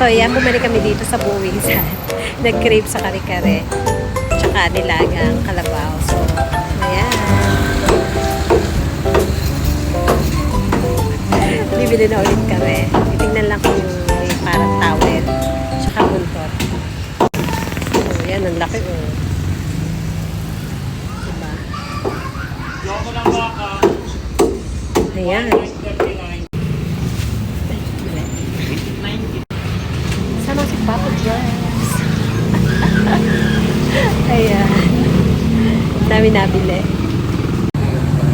So, ayan, bumalik kami dito sa Buwisan. Nag-crave sa kare-kare. Tsaka nilagang kalabaw. So, ayan. Bibili na ulit kami. Titingnan lang kung may parang towel. Tsaka buntot. So, ayan, ang laki. Oh. Diba? Ayan. Sama si Papa Jones. Ayan. Dami nabili.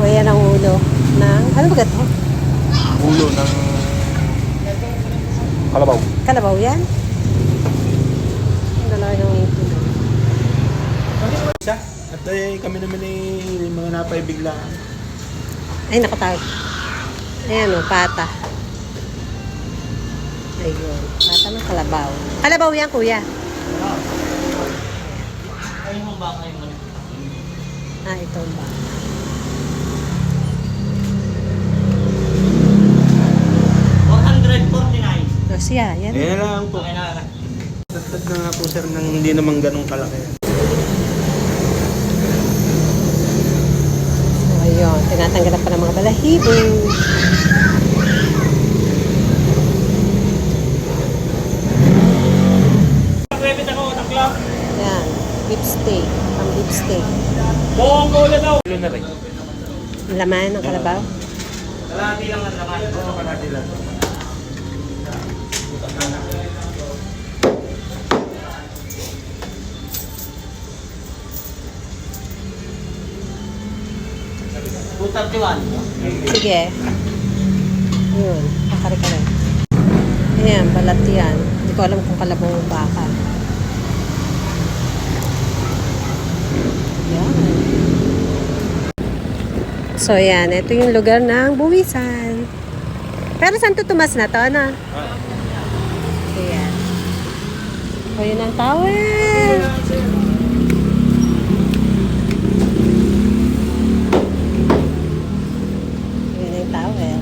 O yan ang ulo ng... Ano ba ito? Ulo ng kalabaw. Kalabaw yan? Ang dalawa ng ulo. Isa? At kami naman mga napaibiglaan. Ay, nakatawag. Ayan o, pata. Ayun. Pata ng kalabaw. Kalabaw yan, kuya. Ayun mo ba kayo mo? Ah, ito ba? $149. O siya, yan. Ayan na lang po. Okay na. Tatad na nga po sir ng hindi naman ganong kalaki. So, ayun. Tinatanggalan pa ng mga balahibo. Pwede ako, nakla. Yan. Beef steak. Ang beef steak. Buong ulo daw. Ulo na rin. Laman ng kalabaw. Kalahati lang ang laman. Ito kalahati lang. Sige. Yun. Kakari-kari. Ayan, balat yan. Hindi ko alam kung kalabaw o baka. Yan. So, yan. Ito yung lugar ng Buwisan. Pero Santo Tomas na to, ano? Ayan. O, yun ang towel. Yun ang towel.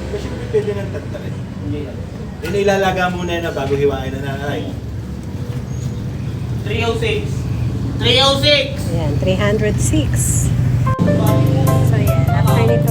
Kasi pwede nang tagtarin. Yun ilalaga muna na bago hiwain na nanay. 306. 306. Ayan, 306. So, yan. After nito,